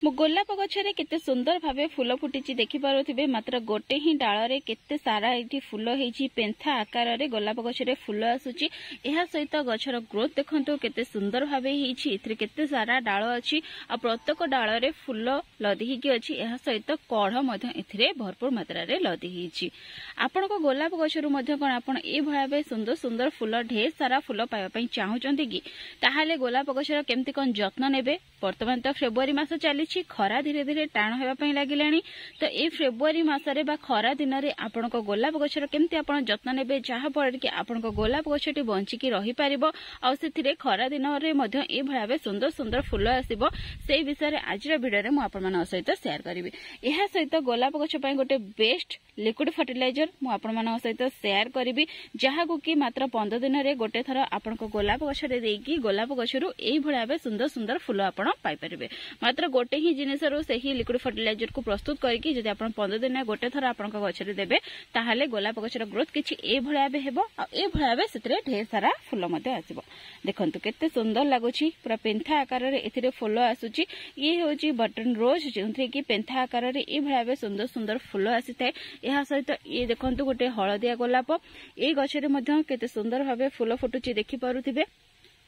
मो गोलाप गछरे केते सुंदर भावे फूल फुटी देखि पारुथिबे। मात्र गोटे ही डाल रे केते सारा एठी फूल हेची पेंथा आकार रे गोलाप गछरे फूल आसुची। एहा सहित गछर ग्रोथ देखंतु केते सुंदर भावे हेची। इथरे केते सारा डाल अछि आ प्रत्येक डाल रे फूल लदी कि अछि। एहा सहित कढ़ मध्य इथरे भरपूर मात्रा रे लदी हेची। आपण को गोलाप गछरु मध्य कोन आपण ए भावे सुंदर सुंदर फूल ढेर सारा फूल पाइबा पई चाहुचंती कि ताहाले गोलाप गछर केमति कोन जत्न नेबे। वर्तमान तो फेब्रुआरी मास चली खरा धीरे धीरे टाण होगा लगिलानी। तो ये फेब्रुआरी मसरे बा खरा दिन में आपण गोलाप गछर केमती आपण जत्न नेबे जहाँफल कि आपण गोलाप गछटी बंचिकी रही पारिबो। आ सेथिरे खरा दिन में ये भावे सुंदर सुंदर फूल आसीबो। से विषय आज वीडियो रे मु आपण मान सहित शेयर करिवि। एहा सहित गोलाप गछ पई गोटे बेस्ट लिक्विड फर्टिलाइजर मु आपण मान सहित शेयर करिवि। जहाँ को कि मात्र 15 दिन रे गोटे थर आपण गोलाप गछरे देकी गोलाप गछरु एई भावे सुंदर सुंदर फूल आपण पाई परिबे। मात्र गोटे ही जिनिसरु सही लिक्विड फर्टिलाइजर को प्रस्तुत करके जदि आपण 15 दिन गोटे थर आपण गछरे देबे ताहाले गोलाप गछर ग्रोथ किछि ए भावे हेबो। आ ए भावे सेतरे ढेर सारा फूल मध्ये आसीबो। देखंतु केते सुंदर लागुछि। पूरा पेंथा आकार रे एथिरे फूल आसुछि। ये होछि बटन रोज जेंथरे कि पेंथा आकार रे ए भावे सुंदर सुंदर फूल आसीताय। एहा सहित ये देखंतु गोटे हळदिया गोलाप ए गछरे मध्ये केते सुंदर भावे फूल फुटुछि देखि पारुथिबे।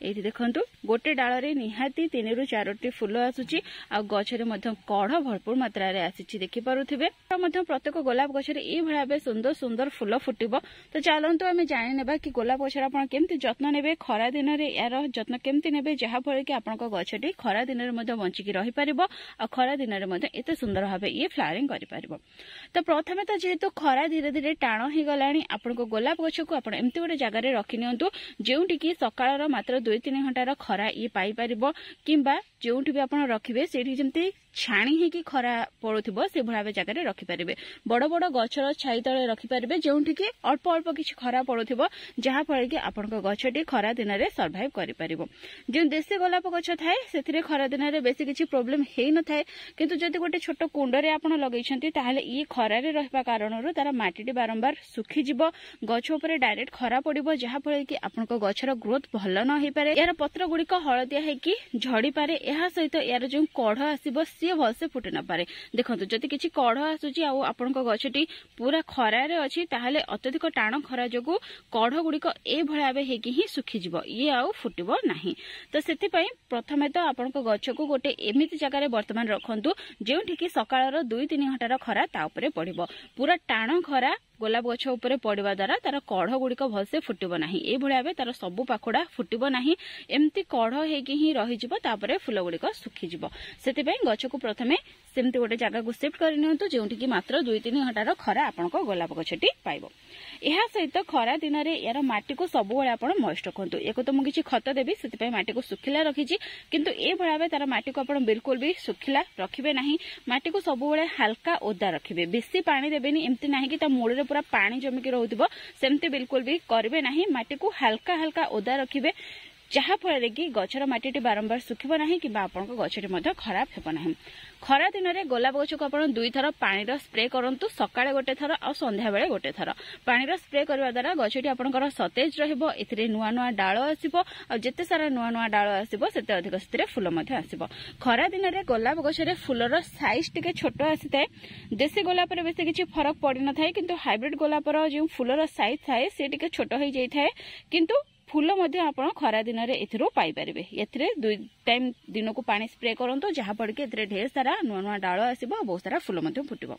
एठी देखंतु गोटे डाल रे निहाती 3 रु 4टी फूल आसुची। आ गछरे मध्ये कढ़ भरपूर मात्रा रे आसीची देखि पारुथिबे। मध्ये प्रत्येक गोलाप गछरे ए भाबे सुंदर सुंदर फूल फुटिबो। तो चलंतु आमे जानि नेबा कि गोलाप गछर आपण केमति जत्न नेबे। खरा दिन रे यार जत्न केमति नेबे जहा फळे कि आपनक गछटी खरा दिन रे मध्ये बंचिकी रही पारिबो। आ खरा दिन रे मध्ये एते सुंदर भाबे ये फ्लावरिंग करि पारिबो। तो प्रथमे तो जेहेतु खरा धीरे धीरे टाण ही गलानी आपनक गोलाप गछ को आपण एमति गोटे जगह रे रखि नियंतु जेउठी कि सकाळर मात्र 2-3 घंटार खरा ये पाई परिबो। किंबा जोंठी भी आपण रखिबे सेठी जेमति छाणी हे कि खरा पड़ुथिबो से भळावे जगह रे रखि परिबे। बड़ बड़ गछर छाई तळे रखि परिबे जोंठी कि अल्प अल्प किछि खरा पड़ुथिबो जहा फळे कि आपनक गछटी खरा दिन रे सर्वाइव करि परिबो। जे देसी गोलाप गछ थाए सेथिरे खरा दिन रे बेसी किछि प्रॉब्लम हेइ न थाए। किंतु जदि गोटे छोट कुंड रे आपण लगैछंती ताहाले ई खरा रे रहबा कारणरो तार माटीटी बारंबार सुखि जिवो। गछ ऊपर डायरेक्ट खरा पड़िबो जहा फळे कि आपनक गछर ग्रोथ भल न हेइ पारे। यार पत्र गुड़िक हलदिया है कि झड़ी पारे। एहा सहित यार जो कढ़ आसीबो सी भलसे फुटि न पारे। देखंतु जति किछि कढ़ आसुची आ आपनक गछटी पूरा खरा रे अछि ताहाले अत्यधिक टाण खरा जोगु कढ़ गुड़िक ए भळावे हे कि ही सुखि जिवो। ये आउ फुटिबो नाही। तो सेति पई प्रथमे तो आपनक गछ को गोटे एमिति जगह रे वर्तमान रखंतु जेउठी कि सकाळर 2-3 घंटार खरा ता ऊपर पड़िबो। पूरा टाण खरा गोलाप गछ ऊपर पड़वा द्वारा तार कढ़ गुड़िक भलसे फुटिबो नाही। ए भळावे तार सबु पाखुडा फुटिबो नाही। एमती कढ़ हेकि ही रही जिवो तापरे फूल गुड़िक सुखि जिवो। सेति पई गछ को प्रथमे सेमती गोटे जगह को शिफ्ट करि नियंतु जेउठी कि मात्र 2-3 घंटार खरा आपनक गोलाप गछटी पाइबो। एहा सहित खरा दिन रे यार माटी को सब बेले आपण मॉइस्ट रखंतु। एको तो मु किछि खत देबी सेति पई माटी को सुखिला रखिछि। किंतु ए भळावे तार माटी को आपण बिल्कुल भी सुखिला रखिबे नाही। माटी को सब बेले हल्का ओदा रखिबे। बेसी पानी देबेनी एमती नाही कि ता मूळ रे पूरा पानी जमिकी रहउथिबो सेमती बिल्कुल भी करबे नाही। माटी को हल्का हल्का ओदा रखिबे जहा फळे कि गछर माटीटी बारंबार सुखिबो नाही कि आपनक गछटी मध्ये खराब हेबो नाही। खरा दिन रे गोलाप गछ को आपण 2 थर पानी रो स्प्रे करंतु। सकाळे गोटे थर आ संध्या बेले गोटे थर पानी रो स्प्रे करबा द्वारा गछटी आपनकर सतेज रहइबो। एथिरे नुवा नुवा डाळ आसीबो। आ जते सारा नुवा नुवा डाळ आसीबो सेते अधिक सेते फूल मध्ये आसीबो। खरा दिन रे गोलाप गछ रे फूलर साइज टिके छोटो आसीताय। देसी गोलाप रे बेसी किछि फरक पड़ि न थाए। किंतु हाइब्रिड गोलाप रो जे फूलर साइज थाए से टिके छोटो होई जाई थाए। किंतु फूल मध्ये आपण खरा दिन रे एथिरो पाई परिबे। एथिरे 2 टाइम दिन को पानी स्प्रे करंतो जहा पड़ के एथिरे ढेर सारा नुवा नुवा डाळ आसीबो। बहुत सारा फूल मध्ये फुटिबो।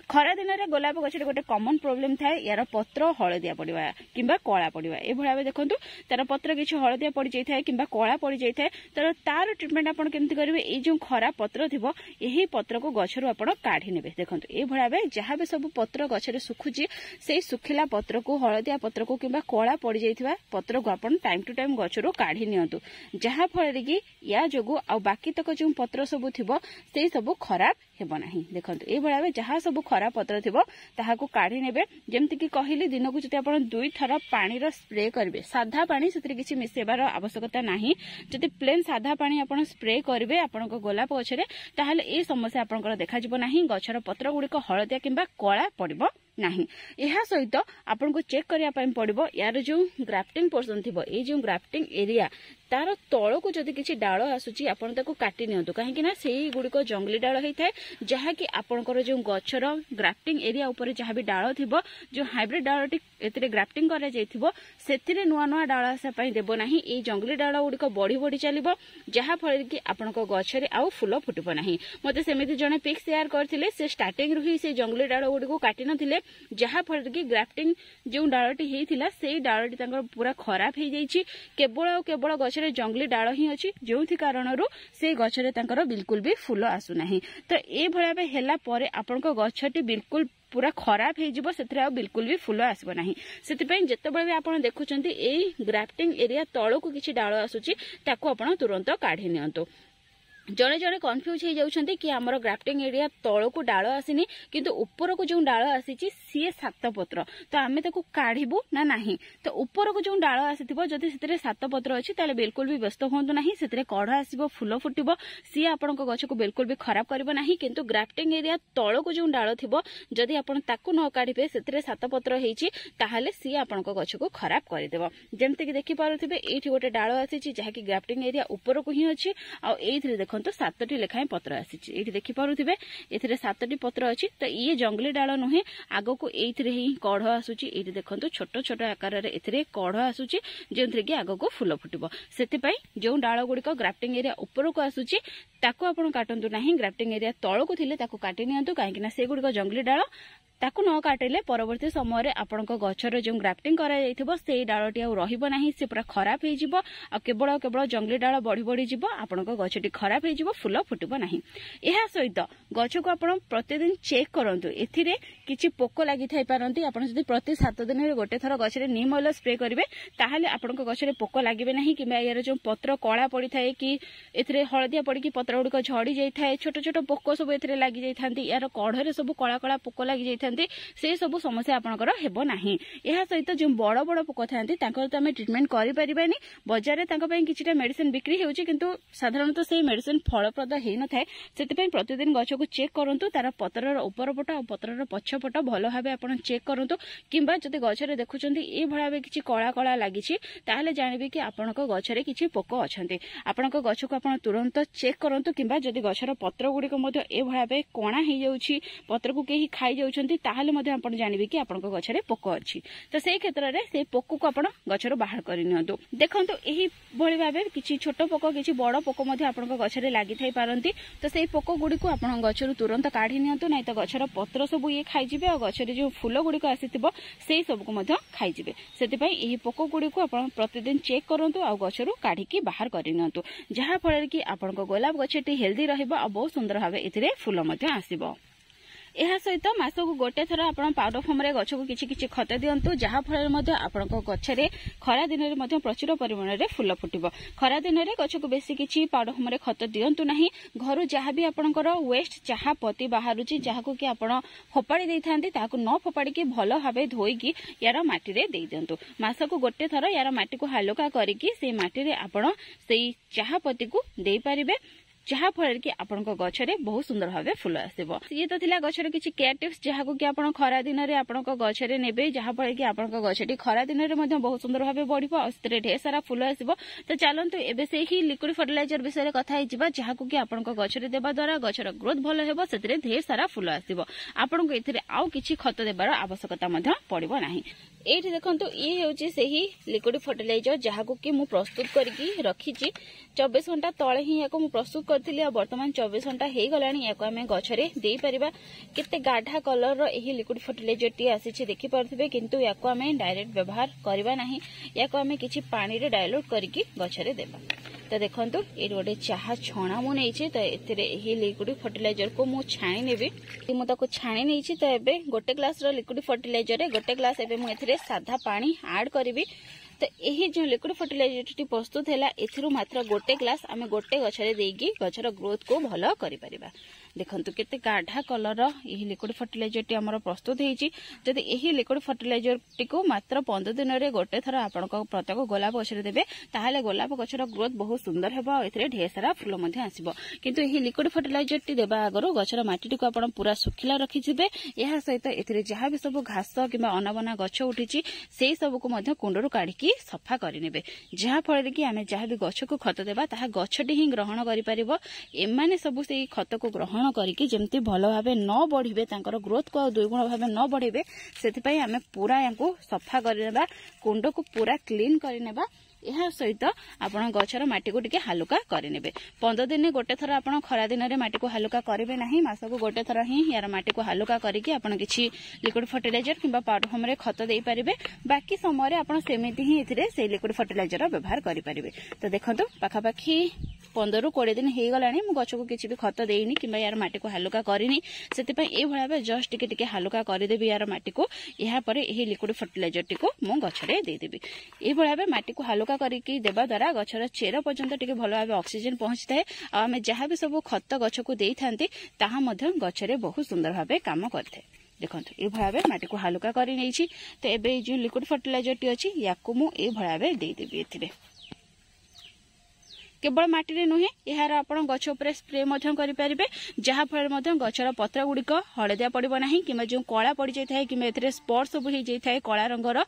खरा दिन रे गोलाप गछ रे गोटे कॉमन प्रॉब्लम थाए यार पत्र हळदिया पड़िबा किंबा कळा पड़िबा। ए भळावे देखंतु तार पत्र किछि हळदिया पड़ि जाई थाए किंबा कळा पड़ि जाई थाए। तर तार ट्रीटमेंट आपण केमति करिवे। ए जो खरा पत्र थिबो एही पत्र को गछ रो आपण काढी नेबे। देखंतु ए भळावे जहा बे सब पत्र गछ रे सुखुची सेही सुखिला पत्र को हळदिया पत्र को किंबा कळा पड़ि जाईथिबा पत्र को आपण टाइम टू टाइम गछ रो काढी नियंतु। जहा फळे कि या जोगु आ बाकी तक जो पत्र सब थिबो सेही सब खराब हेबो नाही। देखंतु ए भळावे जहा सब खरा पत्र थिबो ताहाकू काढी नेबे। जेमति कि कहिली दिन को जति आपण 2 थर पानी रो स्प्रे करबे। साधा पानी सेतरे किछि मिसेबार आवश्यकता नाही। जति प्लेन साधा पानी आपण स्प्रे करबे आपनक गोलाप गछरे ताहाले ए समस्या आपनकर देखा जिवो नाही। गछर पत्र गुड़िक हळदिया किंबा कळा पड़िबो नहीं। यह सहित आपन को चेक करिया पई पड़िबो यार जो ग्राफ्टिंग पोर्शन थिबो ए जो ग्राफ्टिंग एरिया तार तल को जदि किछि डाळ आसुची आपण ताको काटी नियंतु काहे ना सेही गुडिको जंगली डाळ हेइथाय जहा कि आपनकर जो गछर ग्राफ्टिंग एरिया ऊपर जहा भी डाळ थिबो जो हाइब्रिड डाळटी एतरे ग्राफ्टिंग करा जायथिबो सेतिरे नुआ नुआ डाळ आसा पई देबो नाही। ए जंगली डाळ गुडिको बढी बढी चलिबो जहा फळे कि आपनको गछरे आउ फूल फुटिबो नाही। मते सेमिति जने पिक शेयर करथिले से स्टार्टिंग रु ही से जंगली डाळ गुडिको काटी नथिले जहा फळे कि ग्राफ्टिंग जो डाळटी हेइथिला सेही डाळटी तांकर पूरा खराब हे जाईछि केवल गछरे जंगली डाळ ही अछि जोथि कारणरू से गछरे तांकर बिल्कुल भी फूल आसु नाही। तो ए भळा बे हेला परे आपनको गछटी बिल्कुल पूरा खराब हे जिवो सेतरे आ बिल्कुल भी फूल आसबो नाही। सेति पई जेतेबेले आपण देखुचंती एई ग्राफ्टिंग एरिया तळको किछि डाळ आसुची ताको आपण तुरंत काढी नियंतो। जड़े जड़े कन्फ्यूज हो जाउछंती कि हमर ग्राफ्टिंग एरिया तळ को डाळ आसीनी किंतु ऊपर को जो डाळ आसीची सीए सात पत्र तो आमे ताको काढिबो ना नाही। तो ऊपर को जो डाळ आसीथिबो जदि सेतरे सात पत्र अछि ताले बिल्कुल भी व्यस्त होंतु नाही सेतरे कढ आसीबो फूल फुटिबो सी आपन को गछ को बिल्कुल भी खराब करबो नाही। किंतु ग्राफ्टिंग एरिया तळ को जो डाळ थिबो जदि आपन ताको न काढिबे सेतरे सात पत्र हेइची ताहाले सी आपन को गछ को खराब करि देबो। जेमते कि देखि पारुथिबे एठी गोटे डाळ आसीची जहा कि ग्राफ्टिंग एरिया ऊपर को ही अछि आ एथिरे देखो तो 7टी लेखाएं पत्र आसीची एठी देखि पारुथिबे एथिरे 7टी पत्र अछि। तो ये जंगली डाळ नुहे आगो को एथिरे ही कढ आसुची एठी देखंतु छोट छोट आकार रे एथिरे कढ आसुची जेंथरे कि आगो को फूल फुटिबो। सेति पई जो डाळ गुडी को ग्राफ्टिंग एरिया ऊपर को आसुची ताको आपण काटंतु नाही ग्राफ्टिंग एरिया तळ को थिले ताको काटि नियंतु काहे ना से गुडी को जंगली डाळ ताको न काटिले परवर्ती समय रे आपनको गछर जो ग्राफ्टिंग करा जायथिबो सेही डाळटी आ रहिबो नाही से पूरा खराब हे जिवो आ केवल जंगली डाळ बढी बढी जिवो आपनको गछटी खराब हे जिवो फूल फुटिबो नाही। एहा सहित गछ को आपण प्रतिदिन चेक करंतु एथिरे किछि पोको लागि थाइ पारंती आपण जदि प्रति 7 दिन रे गोटे थर गछरे नीम ऑयल स्प्रे करिवे ताहाले आपनको गछरे पोको लागिबे नाही किबा यार जो पत्र कळा पड़ी थाए कि एथिरे हळदिया पड़ी कि पत्र गुडी को झड़ी जाय थाए छोट छोट पोको सब एथिरे लागि जाय थांती यार कढरे सब कळा कळा पोको लागि जाय से सब समस्या आपनकर हेबो नाही। एहा सहित जो बड़ बड़ पोक थांती तांकर तो हमें ट्रीटमेंट करि परिबानी बाजार रे तांका पई किछिटा मेडिसिन बिक्री हेउची किंतु साधारणतः सेही मेडिसिन फलप्रद हेइ न थाए सेति पई प्रतिदिन गछ को चेक करंतु तार पत्रर ऊपर पट आ पत्रर पछ पट भलो भाबे आपण चेक करंतु किंबा जदि गछ रे देखुचंती ए भळा बे किछि कळा कळा लागिछि ताहाले जानिबे कि आपनक गछ रे किछि पोक अछंती आपनक गछ को आपण तुरंत चेक करंतु किंबा जदि गछर पत्र गुडी को मध्य ए भळा बे कोणा हे जाउछि पत्र को केही खाइ जाउछंती ताहाले मध्य आपण जानिबे कि आपनक गछ रे पोक अछि। तो सेही क्षेत्र रे से पोक को आपण गछ रो बाहर करि नियंतु। देखंतु एही भଳି भाबे किछि छोट पोक किछि बड़ पोक मध्य आपनक गछ रे लागि थाइ पारंती। तो सेही पोक गुडी को आपण गछ रो तुरंत काढी नियंतु नै तो गछ रो पत्र सब ये खाइ जिवे आ गछ रे जो फूल गुडी को आसीतिबो सेही सब को मध्य खाइ जिवे। सेति पई एही पोक गुडी को आपण प्रतिदिन चेक करंतु आ गछ रो काढी कि बाहर करि नियंतु जहा फळे कि आपनक गोलाप गछटी हेल्दी रहइबो आ बहुत सुंदर भाबे एथिरे फूल मध्य आसीबो। एहा सहित मासको गोटे थर आपण पाउडर फॉर्म रे गछ को किछि किछि खत दियंतु जहा फळे मध्य आपनको गछरे खरा दिन रे मध्य प्रचुर परिमाण रे फूल फुटिबो। खरा दिन रे गछ को बेसी किछि पाउडर फॉर्म रे खत दियंतु नाही। घरु जहा भी आपनकर वेस्ट चाहा पति बाहरुची जहा को कि आपण फोपाडी दैथांती ताको न फोपाडी कि भलो भाबे धोई कि यार माटी रे देई दियंतु। मासको गोटे थर यार माटी को हालोका करी कि से माटी रे आपण सेई चाहा पति को देई परिबे जहा फଳରେ कि आपनको गछरे बहुत सुंदर भाबे फूल आसीबो। ये तो थिला गछरे किछि केयर टिप्स जहा को कि आपण खरा दिन रे आपनको गछरे नेबे जहा फळे कि आपनको गछटी खरा दिन रे मध्ये बहुत सुंदर भाबे बढ़िबो आ सेरे ढेर सारा फूल आसीबो। तो चलंतु एबे से ही लिक्विड फर्टिलाइजर विषय रे कथा हि जिबा जहा को कि आपनको गछरे देबा द्वारा गछर ग्रोथ भलो हेबो सेरे ढेर सारा फूल आसीबो। आपनको एथिरे आउ किछि खत देबार आवश्यकता मध्ये पड़िबो नाही। एठी देखंतु ये हेउची सेही लिक्विड फर्टिलाइजर जहा को कि मु प्रस्तुत करके रखिछि 24 घंटा तळे ही याको मु प्रस्तुत करथिली आ वर्तमान 24 घंटा हे गलानी याको हमें गछरे देई परिबा। केते गाढ़ा कलर रो एही लिक्विड फर्टिलाइजर टी आसीछि देखि परथिबे किंतु याको हमें डायरेक्ट व्यवहार करबा नाही याको हमें किछि पानी रे डाइल्यूट करके गछरे देबा। तो देखंतु ए गोटे चाहा छणा मु नेछि तो एथिरे एही लिक्विड फर्टिलाइजर को मु छाणी नेबी मु ताको छाणी नेछि। तो एबे गोटे ग्लास रो लिक्विड फर्टिलाइजर रे गोटे ग्लास एबे मु एथिरे साधा पानी ऐड करबी। तो यही जो लिक्विड फर्टिलाइजर प्रस्तुत है एथिरू मात्र गोटे ग्लास आम गोटे गछरे देकी गछर ग्रोथ को भल करि परिबा। देखंतु केते गाढ़ा कलर यही लिक्विड फर्टिलाइजर टी हमर प्रस्तुत होईची। जदि यही लिक्विड फर्टिलाइजर टी को मात्र 15 दिन रे गोटे थर आपनको प्रत्येक गोलाप गछरे देबे ताहाले गोलाप गछर ग्रोथ बहुत सुंदर हेबो आ एथिरे ढेर सारा फूल मध्ये आसीबो। किंतु यही लिक्विड फर्टिलाइजर टी देबा आगरो गछर माटी टी को आपण पूरा सुखिला रखिथिबे। एहा सहित एथिरे जहा भी सब घास किबा अनबना गछ उठिची सेही सब को मध्ये कुंडरू काढी की सफा करि नेबे। जहा फळे कि आमे जहा भी गछ को खत देबा ताहा गछटी ही ग्रहण करि परिबो। एमाने सब सेही खत को ग्रहण करिकी जेमती भलो भाबे न बढ़िबे तांकर ग्रोथ को दुईगुण भाबे न बढ़िबे सेति पई आमे पूरा याकू सफा करिनेबा कुंड को पूरा क्लीन करिनेबा। यह सहित आपण गछर माटी को टिके हालुका करिनेबे। 15 दिन गोटे थर आपण खरा दिन रे माटी को हालुका करिवे नाही मास को गोटे थर ही यार माटी को हालुका करिके आपण किछि लिक्विड फर्टिलाइजर किबा पाउडर फॉर्म रे खत देई परिबे। बाकी समय रे आपण सेमिति ही इथिरे से लिक्विड फर्टिलाइजर रो व्यवहार करि परिबे। तो देखंतु पाखापाखी 15 ରୁ 20 दिन हे गलानी मु गछ को किछि भी खत देइनी किबा यार माटी को हालुका करिनी सेति पई ए भळाबे जस्ट टिके टिके हालुका करि देबी यार माटी को। एहा परे एही लिक्विड फर्टिलाइजर टी को मु गछ रे दे देबी। ए भळाबे माटी को हालुका करिकी देबा द्वारा गछर चेर पर्यंत टिके भलो भाबे ऑक्सीजन पहुंचताय आ हमें जहा भी सब खत गछ को देई थांती ताहा मध्य गछ रे बहुत सुंदर भाबे काम करथे। देखंतु ए भळाबे माटी को हालुका करि नैछि। तो एबे जो लिक्विड फर्टिलाइजर टी अछि याकू मु ए भळाबे दे देबी। एथिरे केवल माटी रे नुहे यार आपण गछ ऊपर स्प्रे मध्यम करि परिबे जहा फळ मध्यम गछर पत्र गुडिक हळदिया पडिबो नाही किबा जो कळा पडि जाय थाए किबा एथरे स्पॉट सब हे जाय थाए कळा रंगर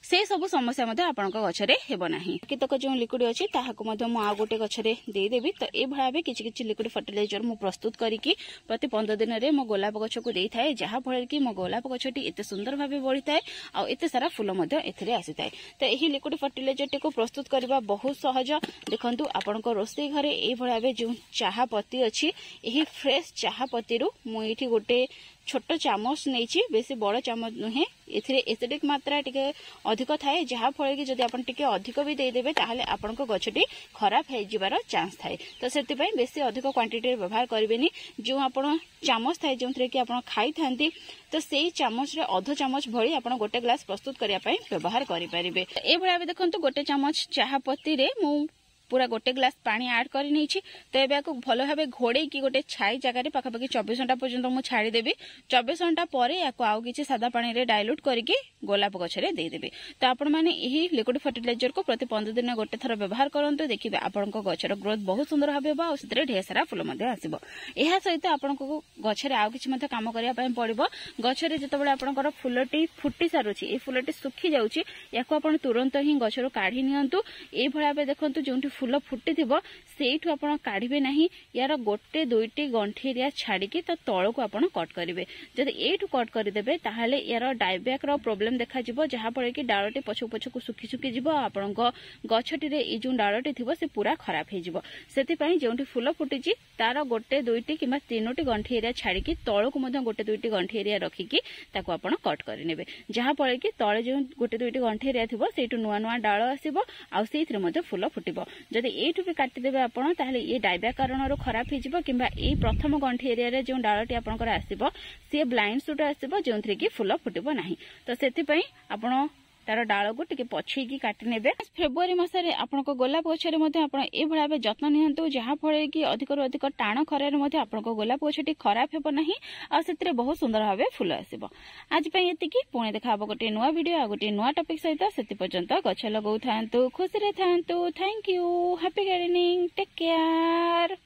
से सब समस्या मध्ये आपण गछ रे हेबो नाही। कितक जो लिक्विड अछि ताहाको मध्ये मु आ गोटे गछ रे दे देबी। तो ए भळाबे किछि किछि लिक्विड फर्टिलाइजर मु प्रस्तुत करिकि प्रति 15 दिन रे मो गोलाप गछ को देई थाए जहा फळ कि मो गोलाप गछटी एते सुंदर भाबे बढ़ी थाए आ एते सारा फूल मध्ये एथरे आसी थाए। तो एही लिक्विड फर्टिलाइजर टी को प्रस्तुत करबा बहुत सहज। देखंतु आपण रोषे घरे ए भाबे जो चाहा पत्ती अछि एही फ्रेश चाहा पत्ती रु मु एठी गोटे छोट चामच नहीं बेसी बड़ चामच नुहे एथिरे एसिडिक मात्रा टिके अधिक थाए जहा फळे कि जदि आपण टिके अधिक भी दे देबे ताहाले आपनको गछटी खराब हे जिबार चांस थाए। तो सेति पई बेसी अधिक क्वांटिटी व्यवहार करिवेनी। जो आपण चामच थाए जोंथरे कि आपण खाई थांती तो सेही चामच रे अध चामच भଳି आपण गोटे ग्लास प्रस्तुत करिया पई व्यवहार करि परिबे। ए भळा देखंतु गोटे चामच चाहा पत्ती रे मु पूरा गोटे ग्लास पानी ऐड कर नहीं। तो ये भल भाव घोड़े की गोटे छाई जगह पाखापाखि 24 घंटा पर्यंत मुझे छाड़देवी। 24 घंटा पर आउ कि सादा पानी रे डाइल्यूट करके गोलाप गछरे देदेवी। तो आपण मैंने यही लिक्विड फर्टिलाइजर को प्रति 15 दिन गोटे थर व्यवहार करंतु देखिबे आपनको गछर ग्रोथ बहुत सुंदर भाबे बा और ढेर सारा फूल आसो। यह सहित आपको गछरे आउ कि काम करने पड़ो। गछरे जितेबाला आपंकर फूलटी फुटी सारूची ये फूलटी सुखी जाऊँगी या तुरंत ही गछरू काढ़ी नियंतु। ये भाव देखो जो फूल फुटी थो सेठू आप काढ़े ना यार गोटे दुईटी गंठी एरिया छाड़ी तो तल को आप कट करेंगे। जब ये कट करदे ताहले यार डायबैक प्रोब्लेम देखा जहाँफल कि डालटी पछक पछक सुखी सुखी जीव आपण गछटी जो डालटी थी से पूरा खराब हो जो फूल फुटी तार गोटे दुईटी कि 3टी गंठी एरिया छाड़ी तल को गोटे दुईटी गंठी एरिया रखिकी आप कट करे जहाँफल कि तले जो गोटे दुईटी गंठी एरिया थी से नुआ नुआ डाल आसो आउ फूल फुटब। जदि एठू भी काटिदेबे आपण ताहले ये डायबैक कारण खराब हो कि प्रथम गंठी एरिया जो डालटी आपंकर आसो सी ब्लाइंड सुट आसो जो कि फूल फुटब ना। तो से आपण तार डाल को टिके पछेकी काटि नेबे। फेब्रुआरी मासरे आपनको गोलाप गछरे मध्ये आपण ए भाबे जत्न नियंतु जहाँ फळे कि अधिक रु अधिक टाण खरार मध्ये आपनको गोलाप गछटी खराब हेबो नाही आ सेतरे बहुत सुंदर भाबे फूल आसीबो। आज पई एतिकी पुणे देखा हबो गोटे नुवा वीडियो आ गोटे नुवा टॉपिक सहित सेति पर्यंत गछ लगाउ थांतु खुशी रे थांतु। Thank you. Happy gardening. Take care.